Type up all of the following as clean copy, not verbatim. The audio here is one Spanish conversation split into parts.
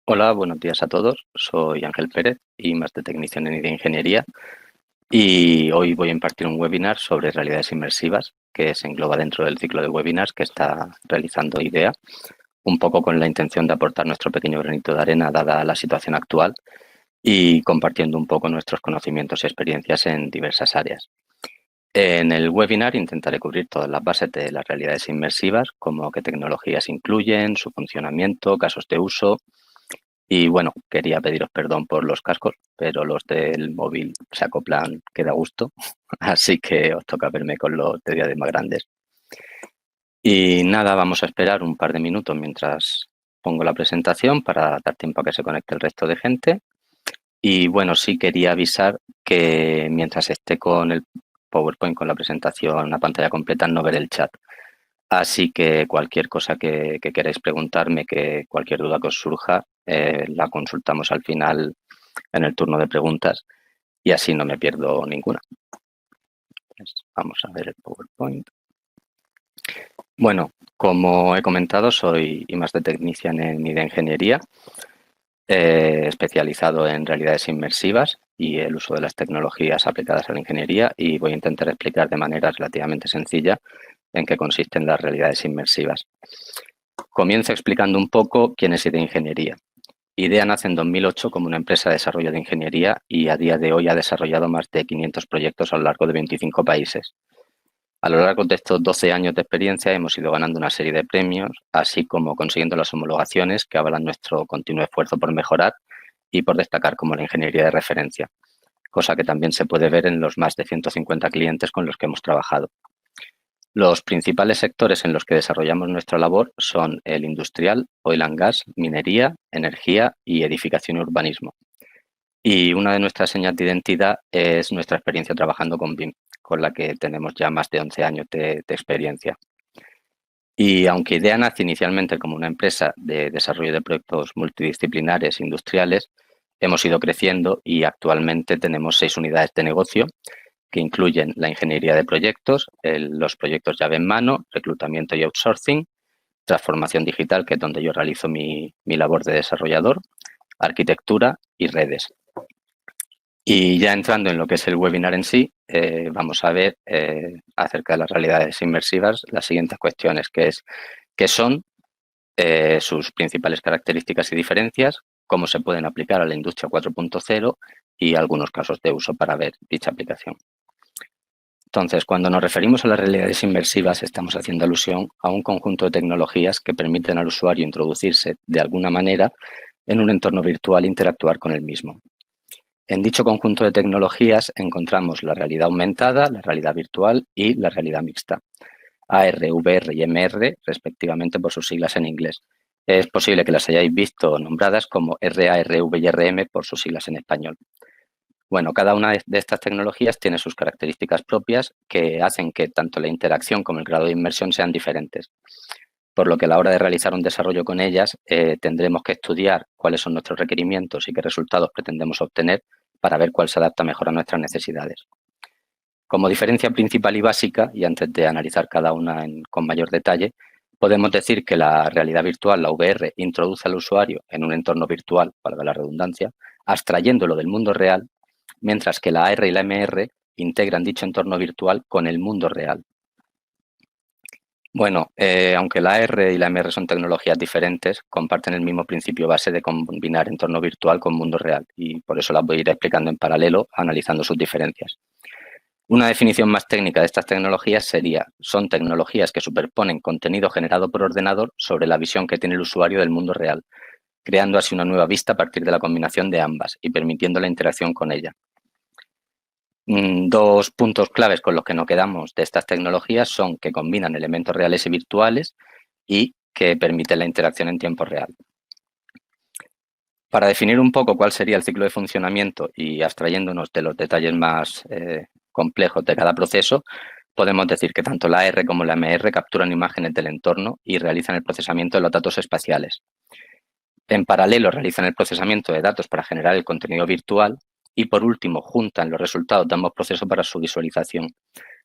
Hola, buenos días a todos. Soy Ángel Pérez y máster técnico en Ingeniería y hoy voy a impartir un webinar sobre realidades inmersivas que se engloba dentro del ciclo de webinars que está realizando IDEA, un poco con la intención de aportar nuestro pequeño granito de arena dada la situación actual y compartiendo un poco nuestros conocimientos y experiencias en diversas áreas. En el webinar intentaré cubrir todas las bases de las realidades inmersivas, como qué tecnologías incluyen, su funcionamiento, casos de uso. Y bueno, quería pediros perdón por los cascos, pero los del móvil se acoplan que da gusto, así que os toca verme con los de diadema más grandes. Y nada, vamos a esperar un par de minutos mientras pongo la presentación para dar tiempo a que se conecte el resto de gente. Y bueno, sí quería avisar que mientras esté con el PowerPoint, con la presentación, la pantalla completa, no veré el chat. Así que cualquier cosa que queráis preguntarme, que cualquier duda que os surja, la consultamos al final en el turno de preguntas y así no me pierdo ninguna. Pues vamos a ver el PowerPoint. Bueno, como he comentado, soy I+D Technician en IDEA Ingeniería, especializado en realidades inmersivas y el uso de las tecnologías aplicadas a la ingeniería, y voy a intentar explicar de manera relativamente sencilla en qué consisten las realidades inmersivas. Comienzo explicando un poco quién es IDEA Ingeniería. IDEA nace en 2008 como una empresa de desarrollo de ingeniería y a día de hoy ha desarrollado más de 500 proyectos a lo largo de 25 países. A lo largo de estos 12 años de experiencia hemos ido ganando una serie de premios, así como consiguiendo las homologaciones que avalan nuestro continuo esfuerzo por mejorar y por destacar como la ingeniería de referencia, cosa que también se puede ver en los más de 150 clientes con los que hemos trabajado. Los principales sectores en los que desarrollamos nuestra labor son el industrial, oil and gas, minería, energía y edificación y urbanismo. Y una de nuestras señas de identidad es nuestra experiencia trabajando con BIM, con la que tenemos ya más de 11 años de experiencia. Y aunque IDEA nace inicialmente como una empresa de desarrollo de proyectos multidisciplinares industriales, hemos ido creciendo y actualmente tenemos 6 unidades de negocio que incluyen la ingeniería de proyectos, los proyectos llave en mano, reclutamiento y outsourcing, transformación digital, que es donde yo realizo mi labor de desarrollador, arquitectura y redes. Y ya entrando en lo que es el webinar en sí, vamos a ver acerca de las realidades inmersivas las siguientes cuestiones, que es qué son, sus principales características y diferencias, cómo se pueden aplicar a la industria 4.0 y algunos casos de uso para ver dicha aplicación. Entonces, cuando nos referimos a las realidades inmersivas, estamos haciendo alusión a un conjunto de tecnologías que permiten al usuario introducirse de alguna manera en un entorno virtual e interactuar con el mismo. En dicho conjunto de tecnologías encontramos la realidad aumentada, la realidad virtual y la realidad mixta. AR, VR y MR, respectivamente por sus siglas en inglés. Es posible que las hayáis visto nombradas como RA, RV y RM por sus siglas en español. Bueno, cada una de estas tecnologías tiene sus características propias que hacen que tanto la interacción como el grado de inmersión sean diferentes. Por lo que a la hora de realizar un desarrollo con ellas, tendremos que estudiar cuáles son nuestros requerimientos y qué resultados pretendemos obtener para ver cuál se adapta mejor a nuestras necesidades. Como diferencia principal y básica, y antes de analizar cada una con mayor detalle, podemos decir que la realidad virtual, la VR, introduce al usuario en un entorno virtual, valga la redundancia, abstrayéndolo del mundo real, mientras que la AR y la MR integran dicho entorno virtual con el mundo real. Bueno, aunque la AR y la MR son tecnologías diferentes, comparten el mismo principio base de combinar entorno virtual con mundo real, y por eso las voy a ir explicando en paralelo, analizando sus diferencias. Una definición más técnica de estas tecnologías sería: son tecnologías que superponen contenido generado por ordenador sobre la visión que tiene el usuario del mundo real, creando así una nueva vista a partir de la combinación de ambas y permitiendo la interacción con ella. Dos puntos claves con los que nos quedamos de estas tecnologías son que combinan elementos reales y virtuales y que permiten la interacción en tiempo real. Para definir un poco cuál sería el ciclo de funcionamiento y abstrayéndonos de los detalles más complejos de cada proceso, podemos decir que tanto la R como la MR capturan imágenes del entorno y realizan el procesamiento de los datos espaciales. En paralelo realizan el procesamiento de datos para generar el contenido virtual y, por último, juntan los resultados de ambos procesos para su visualización.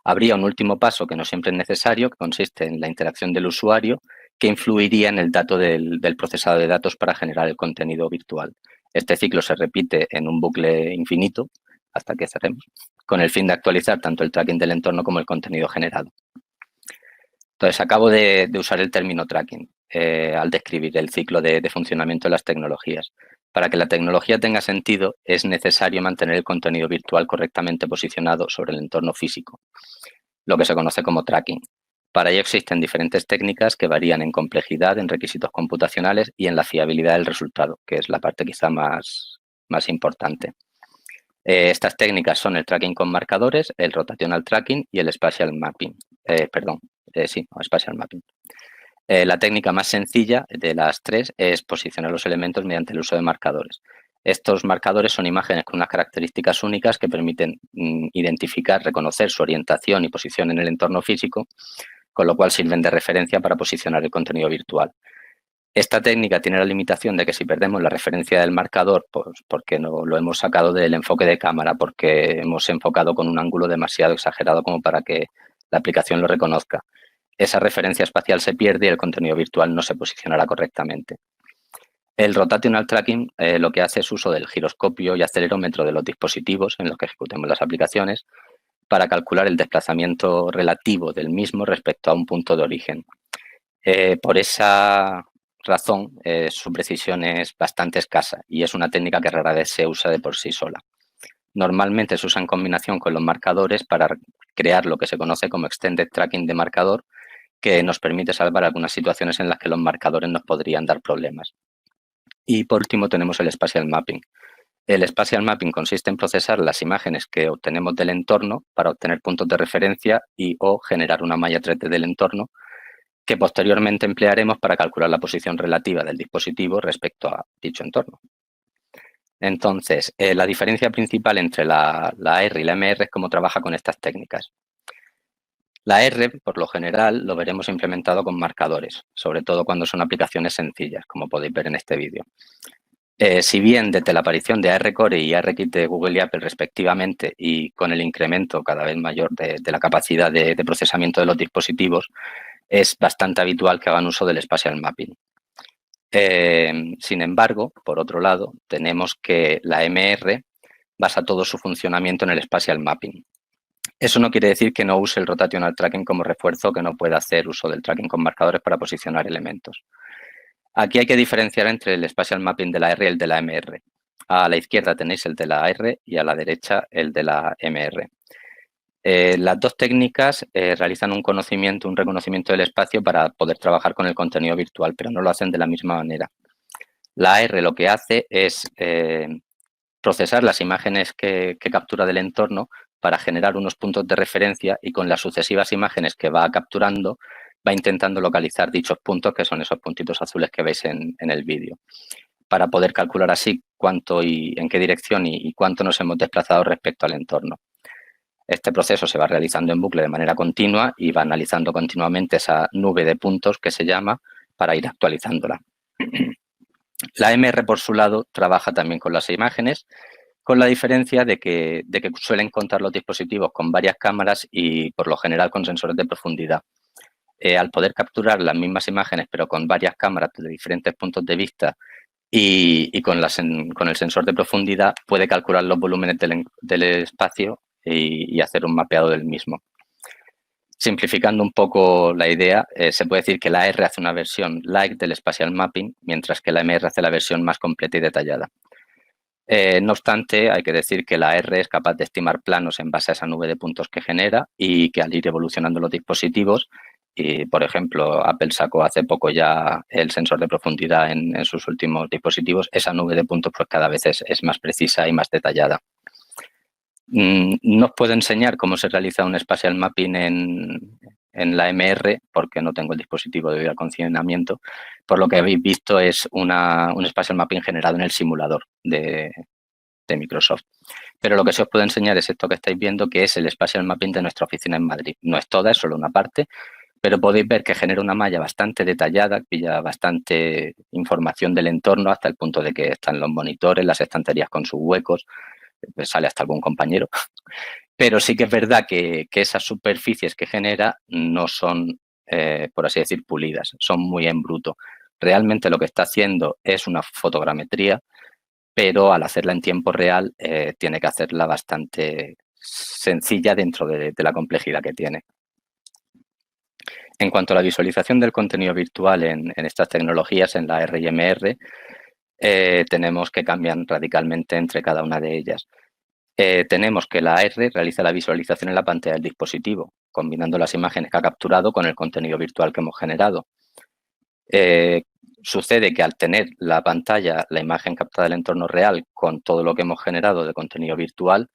Habría un último paso que no siempre es necesario, que consiste en la interacción del usuario que influiría en el dato del procesado de datos para generar el contenido virtual. Este ciclo se repite en un bucle infinito hasta que cerremos, con el fin de actualizar tanto el tracking del entorno como el contenido generado. Entonces, acabo de usar el término tracking al describir el ciclo de funcionamiento de las tecnologías. Para que la tecnología tenga sentido, es necesario mantener el contenido virtual correctamente posicionado sobre el entorno físico, lo que se conoce como tracking. Para ello existen diferentes técnicas que varían en complejidad, en requisitos computacionales y en la fiabilidad del resultado, que es la parte quizá más importante. Estas técnicas son el tracking con marcadores, el rotational tracking y el spatial mapping. Spatial mapping. La técnica más sencilla de las tres es posicionar los elementos mediante el uso de marcadores. Estos marcadores son imágenes con unas características únicas que permiten identificar, reconocer su orientación y posición en el entorno físico, con lo cual sirven de referencia para posicionar el contenido virtual. Esta técnica tiene la limitación de que si perdemos la referencia del marcador, pues porque no lo hemos sacado del enfoque de cámara, porque hemos enfocado con un ángulo demasiado exagerado como para que la aplicación lo reconozca, esa referencia espacial se pierde y el contenido virtual no se posicionará correctamente. El rotational tracking lo que hace es uso del giroscopio y acelerómetro de los dispositivos en los que ejecutemos las aplicaciones para calcular el desplazamiento relativo del mismo respecto a un punto de origen. Por esa razón, su precisión es bastante escasa y es una técnica que rara vez se usa de por sí sola. Normalmente se usa en combinación con los marcadores para crear lo que se conoce como extended tracking de marcador, que nos permite salvar algunas situaciones en las que los marcadores nos podrían dar problemas. Y por último tenemos el spatial mapping. El spatial mapping consiste en procesar las imágenes que obtenemos del entorno para obtener puntos de referencia y o generar una malla 3D del entorno que posteriormente emplearemos para calcular la posición relativa del dispositivo respecto a dicho entorno. Entonces, la diferencia principal entre la R y la MR es cómo trabaja con estas técnicas. La R, por lo general, lo veremos implementado con marcadores, sobre todo cuando son aplicaciones sencillas, como podéis ver en este vídeo. Si bien desde la aparición de ARCore y ARKit de Google y Apple respectivamente y con el incremento cada vez mayor de la capacidad de procesamiento de los dispositivos, es bastante habitual que hagan uso del spatial mapping. Sin embargo, por otro lado, tenemos que la MR basa todo su funcionamiento en el spatial mapping. Eso no quiere decir que no use el rotational tracking como refuerzo, que no pueda hacer uso del tracking con marcadores para posicionar elementos. Aquí hay que diferenciar entre el spatial mapping de la R y el de la MR. A la izquierda tenéis el de la R y a la derecha el de la MR. Las dos técnicas realizan un reconocimiento del espacio para poder trabajar con el contenido virtual, pero no lo hacen de la misma manera. La R lo que hace es procesar las imágenes que captura del entorno para generar unos puntos de referencia y con las sucesivas imágenes que va capturando va intentando localizar dichos puntos, que son esos puntitos azules que veis en el vídeo, para poder calcular así cuánto y en qué dirección y cuánto nos hemos desplazado respecto al entorno. Este proceso se va realizando en bucle de manera continua y va analizando continuamente esa nube de puntos que se llama para ir actualizándola. La MR, por su lado, trabaja también con las imágenes, con la diferencia de que suelen contar los dispositivos con varias cámaras y, por lo general, con sensores de profundidad. Al poder capturar las mismas imágenes, pero con varias cámaras de diferentes puntos de vista y con el sensor de profundidad, puede calcular los volúmenes del espacio y hacer un mapeado del mismo. Simplificando un poco la idea, se puede decir que la R hace una versión light del spatial mapping, mientras que la MR hace la versión más completa y detallada. No obstante, hay que decir que la R es capaz de estimar planos en base a esa nube de puntos que genera y que al ir evolucionando los dispositivos, y por ejemplo, Apple sacó hace poco ya el sensor de profundidad en sus últimos dispositivos, esa nube de puntos pues cada vez es más precisa y más detallada. No os puedo enseñar cómo se realiza un spatial mapping en la MR porque no tengo el dispositivo debido al condicionamiento. Por lo que habéis visto es un spatial mapping generado en el simulador de Microsoft. Pero lo que sí os puedo enseñar es esto que estáis viendo, que es el spatial mapping de nuestra oficina en Madrid. No es toda, es solo una parte, pero podéis ver que genera una malla bastante detallada, pilla bastante información del entorno hasta el punto de que están los monitores, las estanterías con sus huecos, pues sale hasta algún compañero. Pero sí que es verdad que esas superficies que genera no son por así decir, pulidas, son muy en bruto. Realmente lo que está haciendo es una fotogrametría, pero al hacerla en tiempo real tiene que hacerla bastante sencilla dentro de la complejidad que tiene. En cuanto a la visualización del contenido virtual en estas tecnologías, en la R y MR, tenemos que cambiar radicalmente entre cada una de ellas. Tenemos que la R realiza la visualización en la pantalla del dispositivo, combinando las imágenes que ha capturado con el contenido virtual que hemos generado. Sucede que al tener la pantalla, la imagen captada del entorno real con todo lo que hemos generado de contenido virtual,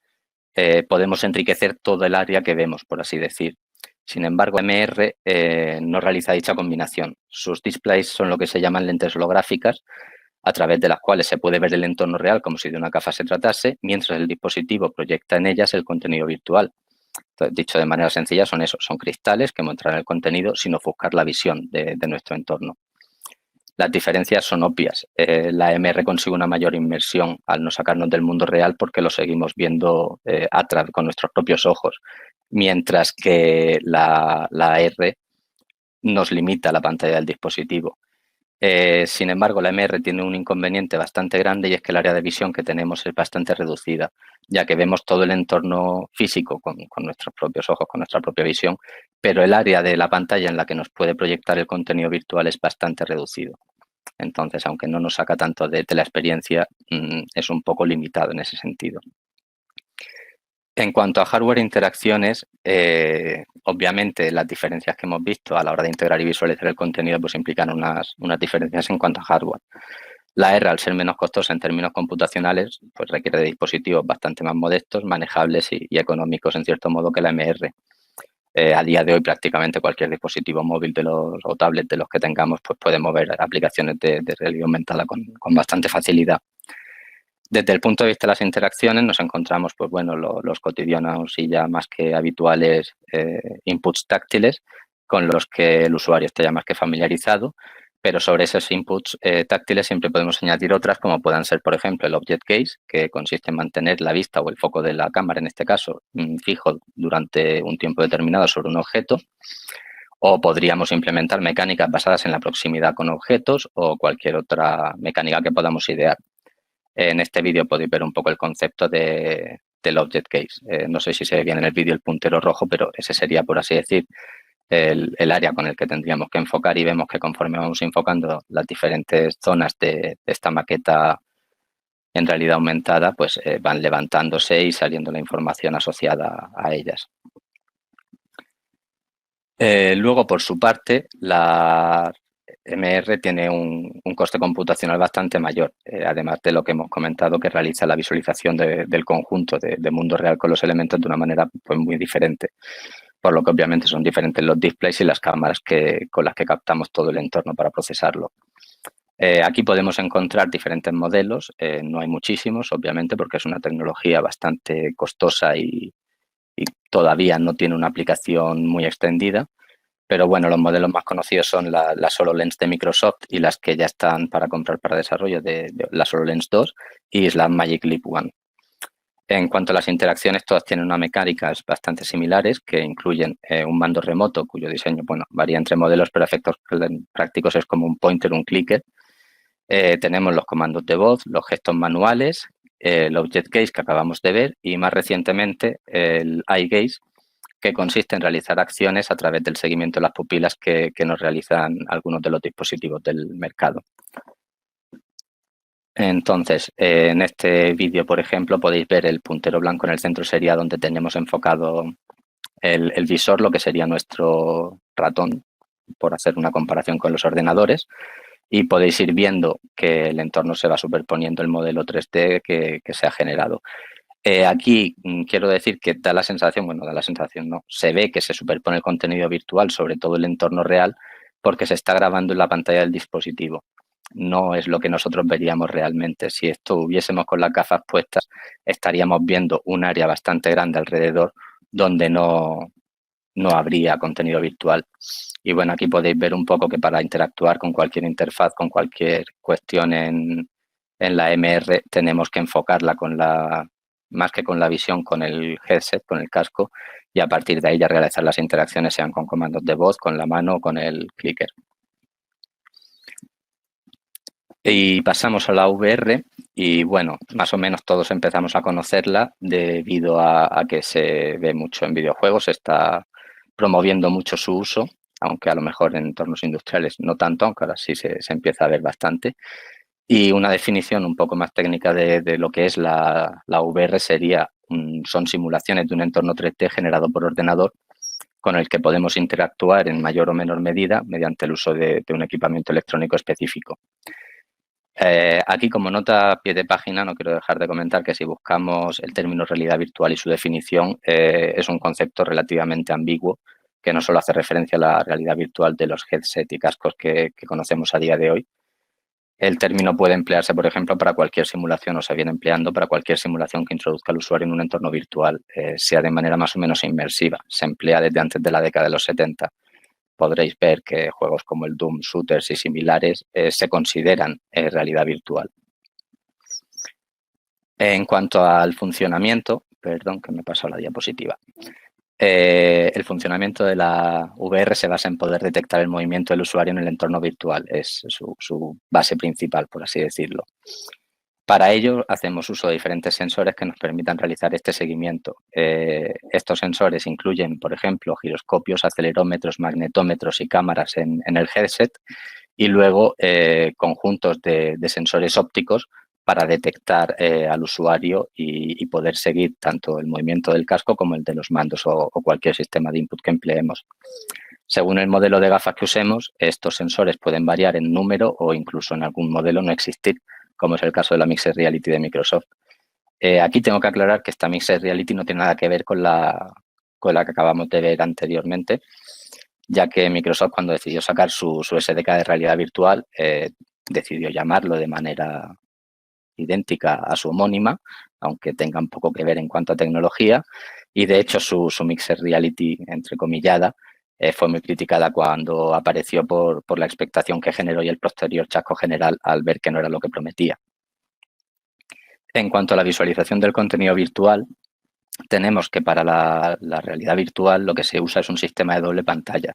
podemos enriquecer todo el área que vemos, por así decir. Sin embargo, MR no realiza dicha combinación. Sus displays son lo que se llaman lentes holográficas, a través de las cuales se puede ver el entorno real como si de una gafa se tratase, mientras el dispositivo proyecta en ellas el contenido virtual. Entonces, dicho de manera sencilla, son cristales que muestran el contenido sin ofuscar la visión de nuestro entorno. Las diferencias son obvias. La MR consigue una mayor inmersión al no sacarnos del mundo real porque lo seguimos viendo con nuestros propios ojos, mientras que la R nos limita la pantalla del dispositivo. Sin embargo, la MR tiene un inconveniente bastante grande y es que el área de visión que tenemos es bastante reducida, ya que vemos todo el entorno físico con nuestros propios ojos, con nuestra propia visión, pero el área de la pantalla en la que nos puede proyectar el contenido virtual es bastante reducido. Entonces, aunque no nos saca tanto de la experiencia, es un poco limitado en ese sentido. En cuanto a hardware e interacciones, obviamente las diferencias que hemos visto a la hora de integrar y visualizar el contenido pues implican unas diferencias en cuanto a hardware. La R, al ser menos costosa en términos computacionales, pues requiere de dispositivos bastante más modestos, manejables y económicos en cierto modo que la MR. A día de hoy prácticamente cualquier dispositivo móvil o tablet de los que tengamos pues puede mover aplicaciones de realidad aumentada con bastante facilidad. Desde el punto de vista de las interacciones nos encontramos pues bueno, los cotidianos y ya más que habituales inputs táctiles con los que el usuario está ya más que familiarizado, pero sobre esos inputs táctiles siempre podemos añadir otras como puedan ser, por ejemplo, el Object Gaze, que consiste en mantener la vista o el foco de la cámara, en este caso, fijo durante un tiempo determinado sobre un objeto, o podríamos implementar mecánicas basadas en la proximidad con objetos o cualquier otra mecánica que podamos idear. En este vídeo podéis ver un poco el concepto del Object Gaze. No sé si se ve bien en el vídeo el puntero rojo, pero ese sería, por así decir, el área con el que tendríamos que enfocar y vemos que conforme vamos enfocando las diferentes zonas de esta maqueta en realidad aumentada, pues van levantándose y saliendo la información asociada a ellas. Luego, por su parte, la MR tiene un coste computacional bastante mayor, además de lo que hemos comentado, que realiza la visualización del conjunto de mundo real con los elementos de una manera pues, muy diferente, por lo que obviamente son diferentes los displays y las cámaras con las que captamos todo el entorno para procesarlo. Aquí podemos encontrar diferentes modelos, no hay muchísimos, obviamente, porque es una tecnología bastante costosa y todavía no tiene una aplicación muy extendida. Pero bueno, los modelos más conocidos son la HoloLens de Microsoft y las que ya están para comprar para desarrollo de la HoloLens 2 y la Magic Leap One. En cuanto a las interacciones, todas tienen unas mecánicas bastante similares que incluyen un mando remoto cuyo diseño bueno, varía entre modelos, pero a efectos prácticos es como un pointer, un clicker. Tenemos los comandos de voz, los gestos manuales, el Object Gaze que acabamos de ver y más recientemente el Eye Gaze, que consiste en realizar acciones a través del seguimiento de las pupilas que nos realizan algunos de los dispositivos del mercado. Entonces, en este vídeo, por ejemplo, podéis ver el puntero blanco en el centro sería donde tenemos enfocado el visor, lo que sería nuestro ratón, por hacer una comparación con los ordenadores, y podéis ir viendo que el entorno se va superponiendo el modelo 3D que se ha generado. Aquí quiero decir que da la sensación, bueno, da la sensación, no, se ve que se superpone el contenido virtual sobre todo el entorno real porque se está grabando en la pantalla del dispositivo. No es lo que nosotros veríamos realmente. Si esto hubiésemos con las gafas puestas, estaríamos viendo un área bastante grande alrededor donde no habría contenido virtual. Y bueno, aquí podéis ver un poco que para interactuar con cualquier interfaz, con cualquier cuestión en la MR, tenemos que enfocarla con la más que con la visión, con el headset, con el casco, y a partir de ahí ya realizar las interacciones, sean con comandos de voz, con la mano o con el clicker. Y pasamos a la VR y bueno, más o menos todos empezamos a conocerla debido a que se ve mucho en videojuegos, se está promoviendo mucho su uso, aunque a lo mejor en entornos industriales no tanto, aunque ahora sí se empieza a ver bastante. Y una definición un poco más técnica de lo que es la VR sería, son simulaciones de un entorno 3D generado por ordenador con el que podemos interactuar en mayor o menor medida mediante el uso de un equipamiento electrónico específico. Aquí, como nota a pie de página, no quiero dejar de comentar que si buscamos el término realidad virtual y su definición, es un concepto relativamente ambiguo que no solo hace referencia a la realidad virtual de los headset y cascos que conocemos a día de hoy. El término puede emplearse, por ejemplo, para cualquier simulación o se viene empleando para cualquier simulación que introduzca al usuario en un entorno virtual, sea de manera más o menos inmersiva. Se emplea desde antes de la década de los 70. Podréis ver que juegos como el Doom, shooters y similares se consideran realidad virtual. En cuanto al funcionamiento, perdón que me he pasado la diapositiva, el funcionamiento de la VR se basa en poder detectar el movimiento del usuario en el entorno virtual, es su base principal, por así decirlo. Para ello, hacemos uso de diferentes sensores que nos permitan realizar este seguimiento. Estos sensores incluyen, por ejemplo, giroscopios, acelerómetros, magnetómetros y cámaras en el headset y luego conjuntos de sensores ópticos para detectar al usuario y poder seguir tanto el movimiento del casco como el de los mandos o cualquier sistema de input que empleemos. Según el modelo de gafas que usemos, estos sensores pueden variar en número o incluso en algún modelo no existir, como es el caso de la Mixed Reality de Microsoft. Aquí tengo que aclarar que esta Mixed Reality no tiene nada que ver con la que acabamos de ver anteriormente, ya que Microsoft, cuando decidió sacar su SDK de realidad virtual, decidió llamarlo de manera idéntica a su homónima, aunque tenga un poco que ver en cuanto a tecnología, y de hecho su Mixed Reality, entrecomillada, fue muy criticada cuando apareció por la expectación que generó y el posterior chasco general al ver que no era lo que prometía. En cuanto a la visualización del contenido virtual, tenemos que para la realidad virtual lo que se usa es un sistema de doble pantalla,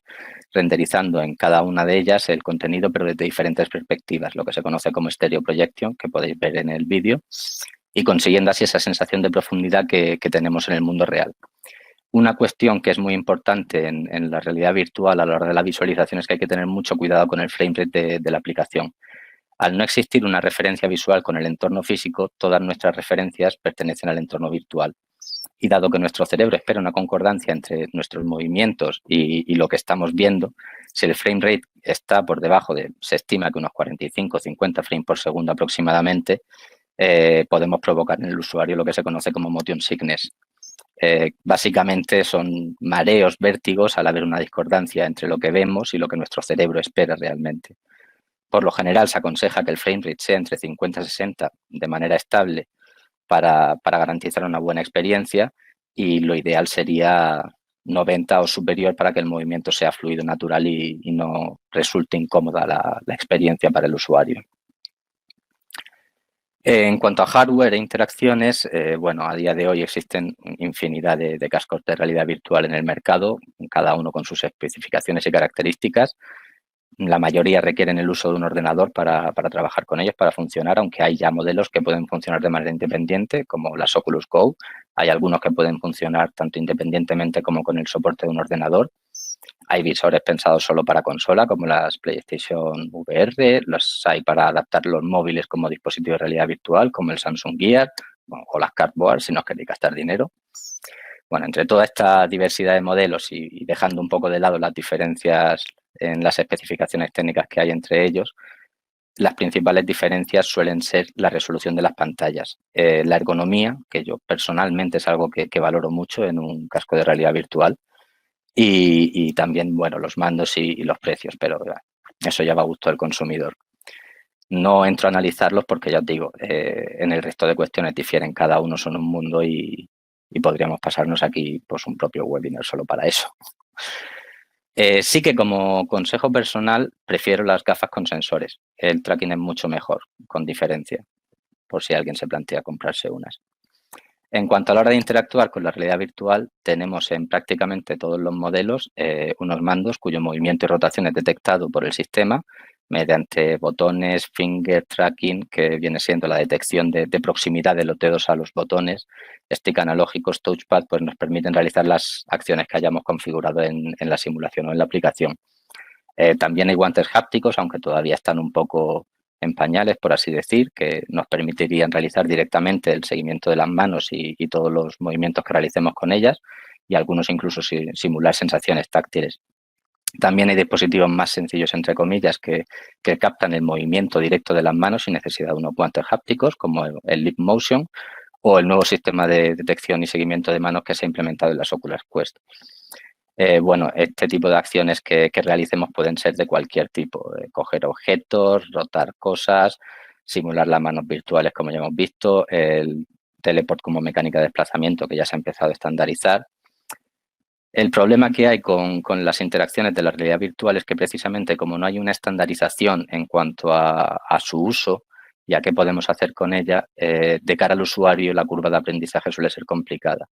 renderizando en cada una de ellas el contenido pero desde diferentes perspectivas, lo que se conoce como stereo projection, que podéis ver en el vídeo, y consiguiendo así esa sensación de profundidad que tenemos en el mundo real. Una cuestión que es muy importante en la realidad virtual a la hora de la visualización es que hay que tener mucho cuidado con el frame rate de la aplicación. Al no existir una referencia visual con el entorno físico, todas nuestras referencias pertenecen al entorno virtual. Y dado que nuestro cerebro espera una concordancia entre nuestros movimientos y lo que estamos viendo, si el frame rate está por debajo se estima que unos 45 o 50 frames por segundo aproximadamente, podemos provocar en el usuario lo que se conoce como motion sickness. Básicamente son mareos, vértigos al haber una discordancia entre lo que vemos y lo que nuestro cerebro espera realmente. Por lo general se aconseja que el frame rate sea entre 50 y 60 de manera estable para garantizar una buena experiencia y lo ideal sería 90 o superior para que el movimiento sea fluido, natural y no resulte incómoda la experiencia para el usuario. En cuanto a hardware e interacciones, bueno, a día de hoy existen infinidad de cascos de realidad virtual en el mercado, cada uno con sus especificaciones y características. La mayoría requieren el uso de un ordenador para trabajar con ellos, para funcionar, aunque hay ya modelos que pueden funcionar de manera independiente, como las Oculus Go. Hay algunos que pueden funcionar tanto independientemente como con el soporte de un ordenador. Hay visores pensados solo para consola, como las PlayStation VR, los hay para adaptar los móviles como dispositivo de realidad virtual, como el Samsung Gear, o las Cardboard, si no queréis gastar dinero. Bueno, entre toda esta diversidad de modelos y dejando un poco de lado las diferencias en las especificaciones técnicas que hay entre ellos, las principales diferencias suelen ser la resolución de las pantallas, la ergonomía, que yo personalmente es algo que valoro mucho en un casco de realidad virtual, y también, bueno, los mandos y los precios, pero eso ya va a gusto del consumidor. No entro a analizarlos porque ya os digo, en el resto de cuestiones difieren, cada uno son un mundo y podríamos pasarnos aquí pues un propio webinar solo para eso. Sí que como consejo personal prefiero las gafas con sensores. El tracking es mucho mejor, con diferencia, por si alguien se plantea comprarse unas. En cuanto a la hora de interactuar con la realidad virtual, tenemos en prácticamente todos los modelos unos mandos cuyo movimiento y rotación es detectado por el sistema mediante botones, finger tracking, que viene siendo la detección de proximidad de los dedos a los botones, stick analógicos, touchpad, pues nos permiten realizar las acciones que hayamos configurado en la simulación o en la aplicación. También hay guantes hápticos, aunque todavía están un poco en pañales, por así decir, que nos permitirían realizar directamente el seguimiento de las manos y todos los movimientos que realicemos con ellas, y algunos incluso simular sensaciones táctiles. También hay dispositivos más sencillos, entre comillas, que captan el movimiento directo de las manos sin necesidad de unos guantes hápticos, como el Leap Motion o el nuevo sistema de detección y seguimiento de manos que se ha implementado en las Oculus Quest. Bueno, este tipo de acciones que realicemos pueden ser de cualquier tipo, coger objetos, rotar cosas, simular las manos virtuales, como ya hemos visto, el teleport como mecánica de desplazamiento, que ya se ha empezado a estandarizar. El problema que hay con las interacciones de la realidad virtual es que precisamente como no hay una estandarización en cuanto a su uso y a qué podemos hacer con ella, de cara al usuario la curva de aprendizaje suele ser complicada.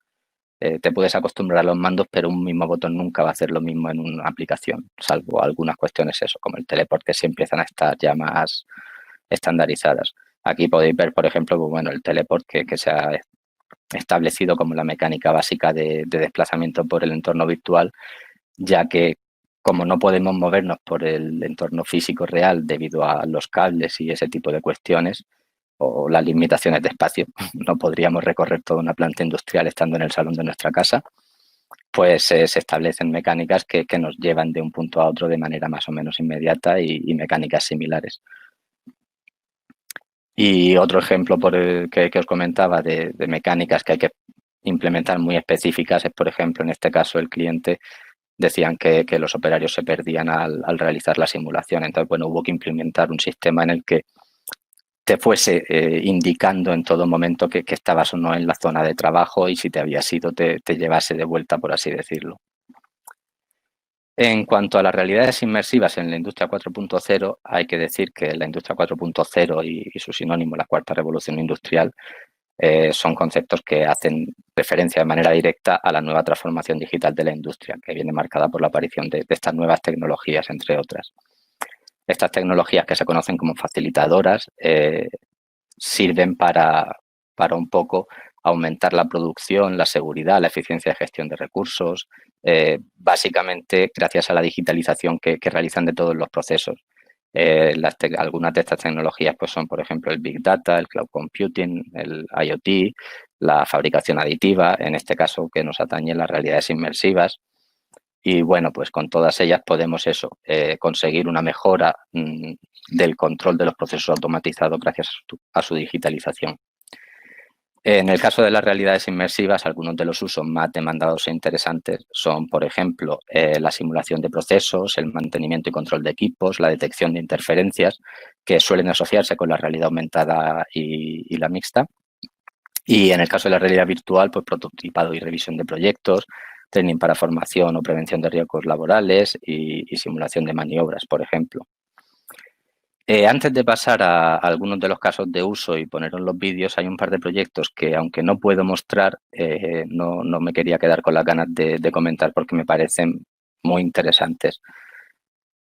Te puedes acostumbrar a los mandos, pero un mismo botón nunca va a hacer lo mismo en una aplicación, salvo algunas cuestiones, eso, como el teleport, que sí empiezan a estar ya más estandarizadas. Aquí podéis ver, por ejemplo, pues, bueno, el teleport que se ha establecido como la mecánica básica de desplazamiento por el entorno virtual, ya que como no podemos movernos por el entorno físico real debido a los cables y ese tipo de cuestiones, o las limitaciones de espacio, no podríamos recorrer toda una planta industrial estando en el salón de nuestra casa, pues se establecen mecánicas que nos llevan de un punto a otro de manera más o menos inmediata y mecánicas similares. Y otro ejemplo que os comentaba de mecánicas que hay que implementar muy específicas es, por ejemplo, en este caso el cliente decían que los operarios se perdían al realizar la simulación. Entonces, bueno, hubo que implementar un sistema en el que te fuese indicando en todo momento que estabas o no en la zona de trabajo y si te habías ido te llevase de vuelta, por así decirlo. En cuanto a las realidades inmersivas en la industria 4.0, hay que decir que la industria 4.0 y su sinónimo, la cuarta revolución industrial, son conceptos que hacen referencia de manera directa a la nueva transformación digital de la industria, que viene marcada por la aparición de estas nuevas tecnologías, entre otras. Estas tecnologías, que se conocen como facilitadoras, sirven para un poco aumentar la producción, la seguridad, la eficiencia de gestión de recursos, básicamente gracias a la digitalización que realizan de todos los procesos. Algunas de estas tecnologías pues son, por ejemplo, el Big Data, el Cloud Computing, el IoT, la fabricación aditiva, en este caso que nos atañe las realidades inmersivas. Y bueno, pues con todas ellas podemos conseguir una mejora del control de los procesos automatizados gracias a su digitalización. En el caso de las realidades inmersivas, algunos de los usos más demandados e interesantes son, por ejemplo, la simulación de procesos, el mantenimiento y control de equipos, la detección de interferencias, que suelen asociarse con la realidad aumentada y la mixta. Y en el caso de la realidad virtual, pues prototipado y revisión de proyectos, training para formación o prevención de riesgos laborales y simulación de maniobras, por ejemplo. Antes de pasar a algunos de los casos de uso y poneros los vídeos, hay un par de proyectos que, aunque no puedo mostrar, no me quería quedar con las ganas de comentar porque me parecen muy interesantes.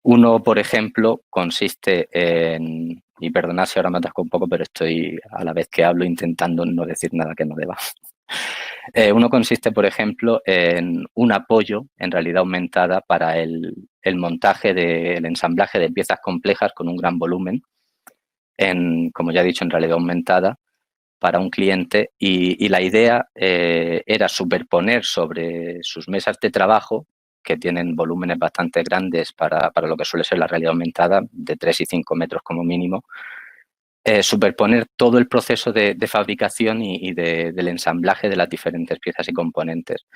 Uno, por ejemplo, consiste en, y perdonad si ahora me atasco un poco, pero estoy a la vez que hablo intentando no decir nada que no deba. Uno consiste, por ejemplo, en un apoyo en realidad aumentada para el montaje del ensamblaje de piezas complejas con un gran volumen, como ya he dicho, en realidad aumentada para un cliente y la idea era superponer sobre sus mesas de trabajo, que tienen volúmenes bastante grandes para lo que suele ser la realidad aumentada, de 3 y 5 metros como mínimo, superponer todo el proceso de fabricación y del ensamblaje de las diferentes piezas y componentes.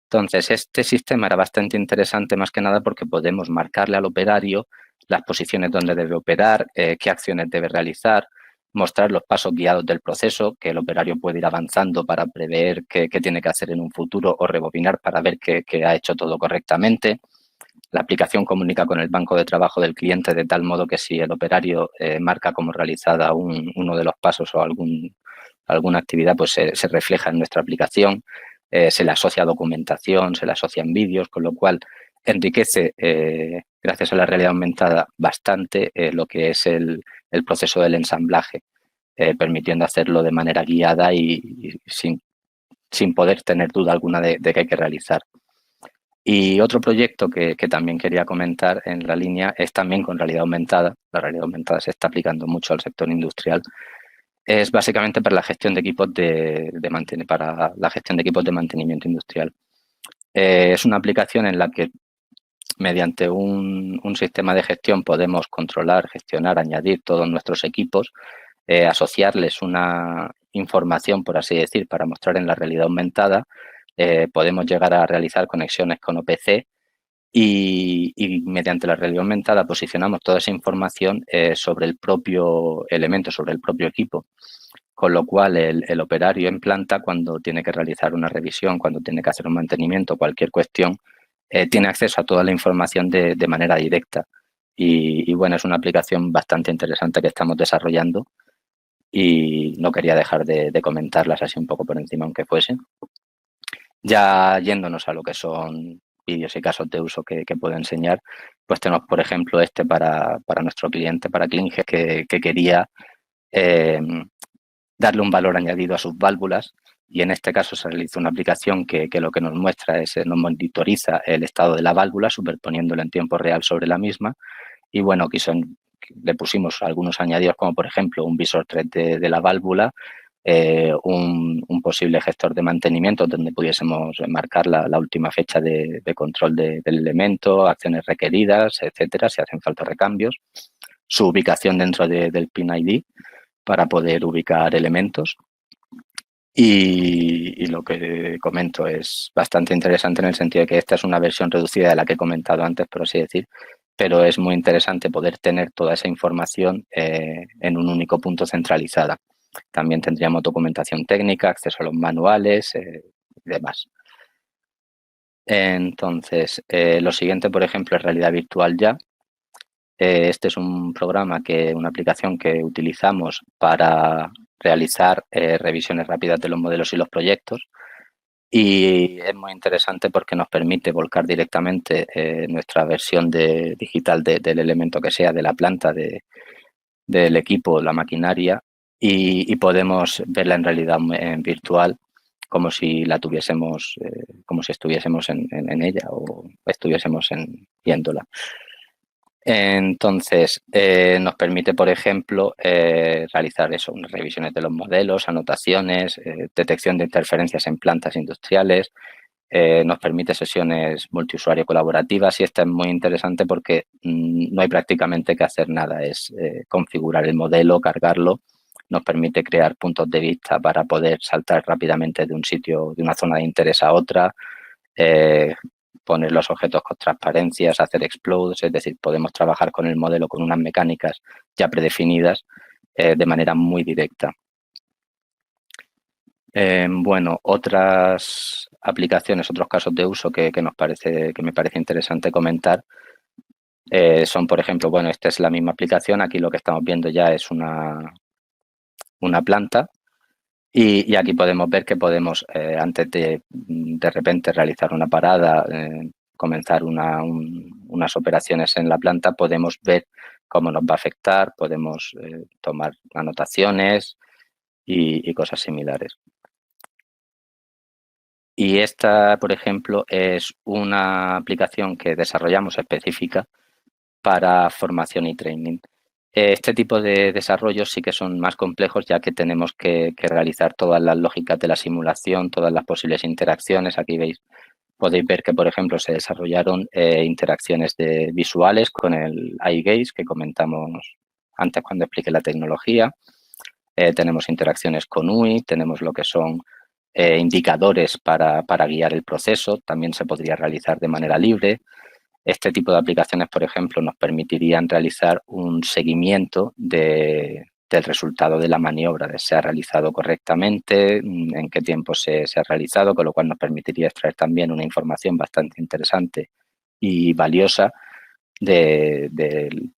Entonces, este sistema era bastante interesante más que nada porque podemos marcarle al operario las posiciones donde debe operar, qué acciones debe realizar, mostrar los pasos guiados del proceso, que el operario puede ir avanzando para prever qué tiene que hacer en un futuro o rebobinar para ver que ha hecho todo correctamente. La aplicación comunica con el banco de trabajo del cliente de tal modo que si el operario marca como realizada uno de los pasos o algún alguna actividad pues se refleja en nuestra aplicación, se le asocia documentación, se le asocian vídeos, con lo cual enriquece, gracias a la realidad aumentada, bastante lo que es el proceso del ensamblaje, permitiendo hacerlo de manera guiada y sin poder tener duda alguna de que hay que realizar. Y otro proyecto que también quería comentar en la línea es también con realidad aumentada. La realidad aumentada se está aplicando mucho al sector industrial. Es básicamente para la gestión de equipos para la gestión de equipos de mantenimiento industrial. Es una aplicación en la que mediante un sistema de gestión podemos controlar, gestionar, añadir todos nuestros equipos, asociarles una información, por así decir, para mostrar en la realidad aumentada. Podemos llegar a realizar conexiones con OPC y mediante la realidad aumentada posicionamos toda esa información sobre el propio elemento, sobre el propio equipo. Con lo cual, el operario en planta, cuando tiene que realizar una revisión, cuando tiene que hacer un mantenimiento, cualquier cuestión, tiene acceso a toda la información de manera directa. Y bueno, es una aplicación bastante interesante que estamos desarrollando y no quería dejar de comentarlas así un poco por encima, aunque fuese. Ya yéndonos a lo que son vídeos y casos de uso que puedo enseñar, pues tenemos, por ejemplo, para nuestro cliente, para Klinge, que quería darle un valor añadido a sus válvulas, y en este caso se realiza una aplicación que lo que nos muestra es, nos monitoriza el estado de la válvula, superponiéndolo en tiempo real sobre la misma. Y bueno, le pusimos algunos añadidos, como por ejemplo un visor 3D de la válvula, un posible gestor de mantenimiento donde pudiésemos marcar la última fecha de control del elemento, acciones requeridas, etcétera, si hacen falta recambios, su ubicación dentro del PIN ID para poder ubicar elementos. Y lo que comento es bastante interesante en el sentido de que esta es una versión reducida de la que he comentado antes, por así decir, pero es muy interesante poder tener toda esa información en un único punto centralizada. También tendríamos documentación técnica, acceso a los manuales y demás. Entonces, lo siguiente, por ejemplo, es realidad virtual ya. Este es un programa, una aplicación que utilizamos para realizar revisiones rápidas de los modelos y los proyectos, y es muy interesante porque nos permite volcar directamente nuestra versión digital del elemento que sea, de la planta, del equipo, la maquinaria, y podemos verla en realidad en virtual, como si la tuviésemos, como si estuviésemos en ella o estuviésemos viéndola. Entonces, nos permite, por ejemplo, realizar unas revisiones de los modelos, anotaciones, detección de interferencias en plantas industriales, nos permite sesiones multiusuario colaborativas, y esta es muy interesante porque no hay prácticamente que hacer nada, es configurar el modelo, cargarlo, nos permite crear puntos de vista para poder saltar rápidamente de un sitio, de una zona de interés a otra, poner los objetos con transparencias, hacer explodes, es decir, podemos trabajar con el modelo con unas mecánicas ya predefinidas de manera muy directa. Bueno, otras aplicaciones, otros casos de uso que me parece interesante comentar son, por ejemplo, bueno, esta es la misma aplicación, aquí lo que estamos viendo ya es una planta. Y aquí podemos ver que podemos, antes de repente realizar una parada, comenzar unas operaciones en la planta, podemos ver cómo nos va a afectar, podemos tomar anotaciones y cosas similares. Y esta, por ejemplo, es una aplicación que desarrollamos específica para formación y training. Este tipo de desarrollos sí que son más complejos, ya que tenemos que realizar todas las lógicas de la simulación, todas las posibles interacciones. Aquí podéis ver que, por ejemplo, se desarrollaron interacciones visuales con el eye gaze que comentamos antes cuando expliqué la tecnología. Tenemos interacciones con UI, tenemos lo que son indicadores para guiar el proceso. También se podría realizar de manera libre. Este tipo de aplicaciones, por ejemplo, nos permitirían realizar un seguimiento del resultado de la maniobra, de si se ha realizado correctamente, en qué tiempo se ha realizado, con lo cual nos permitiría extraer también una información bastante interesante y valiosa del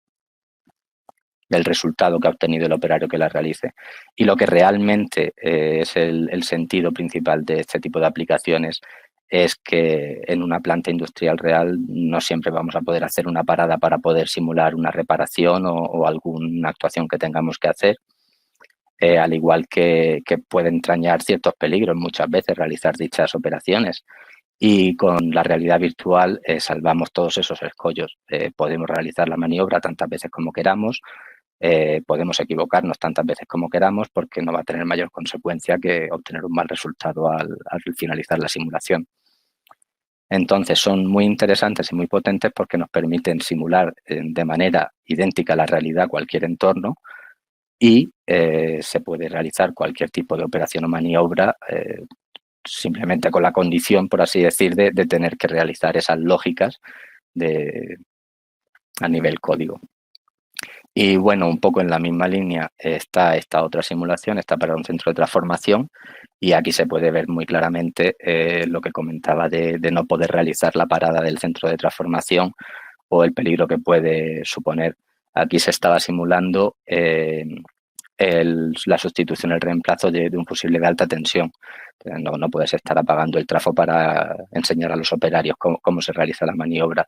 del resultado que ha obtenido el operario que la realice. Y lo que realmente es el sentido principal de este tipo de aplicaciones es que en una planta industrial real no siempre vamos a poder hacer una parada para poder simular una reparación o alguna actuación que tengamos que hacer, al igual que puede entrañar ciertos peligros muchas veces realizar dichas operaciones. Y con la realidad virtual salvamos todos esos escollos. Podemos realizar la maniobra tantas veces como queramos, podemos equivocarnos tantas veces como queramos porque no va a tener mayor consecuencia que obtener un mal resultado al finalizar la simulación. Entonces son muy interesantes y muy potentes porque nos permiten simular de manera idéntica a la realidad cualquier entorno y se puede realizar cualquier tipo de operación o maniobra simplemente con la condición, por así decir, de tener que realizar esas lógicas a nivel código. Y bueno, un poco en la misma línea está esta otra simulación, está para un centro de transformación y aquí se puede ver muy claramente lo que comentaba de no poder realizar la parada del centro de transformación o el peligro que puede suponer. Aquí se estaba simulando la sustitución, el reemplazo de un fusible de alta tensión. No puedes estar apagando el trafo para enseñar a los operarios cómo se realiza la maniobra.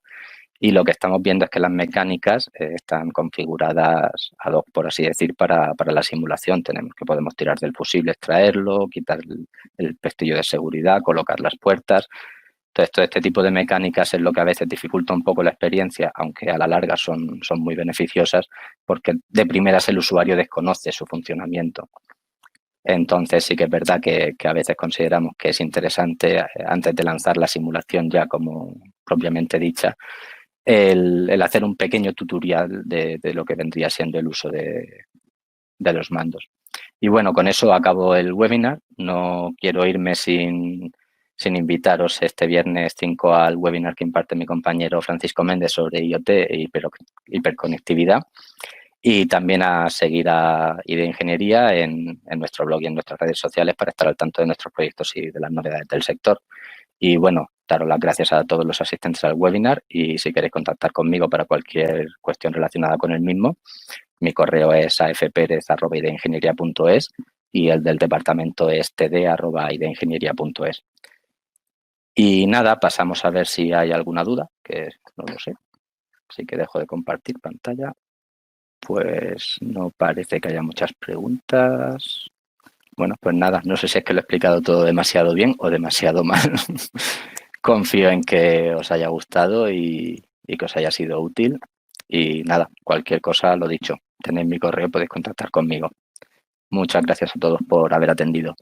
Y lo que estamos viendo es que las mecánicas están configuradas ad hoc, por así decir, para la simulación. Podemos tirar del fusible, extraerlo, quitar el pestillo de seguridad, colocar las puertas. Entonces, todo este tipo de mecánicas es lo que a veces dificulta un poco la experiencia, aunque a la larga son muy beneficiosas, porque de primeras el usuario desconoce su funcionamiento. Entonces, sí que es verdad que a veces consideramos que es interesante, antes de lanzar la simulación ya como propiamente dicha, el hacer un pequeño tutorial de lo que vendría siendo el uso de los mandos. Y bueno, con eso acabo el webinar. No quiero irme sin invitaros este viernes 5 al webinar que imparte mi compañero Francisco Méndez sobre IoT e hiperconectividad. Y también a seguir a IDE Ingeniería en nuestro blog y en nuestras redes sociales para estar al tanto de nuestros proyectos y de las novedades del sector. Y bueno, daros las gracias a todos los asistentes al webinar y si queréis contactar conmigo para cualquier cuestión relacionada con el mismo, mi correo es afperez@ideingenieria.es y el del departamento es td@ideingenieria.es. Y nada, pasamos a ver si hay alguna duda, que no lo sé. Así que dejo de compartir pantalla. Pues no parece que haya muchas preguntas. Bueno, pues nada, no sé si es que lo he explicado todo demasiado bien o demasiado mal. Confío en que os haya gustado y que os haya sido útil. Y nada, cualquier cosa, lo dicho, tenéis mi correo, podéis contactar conmigo. Muchas gracias a todos por haber atendido.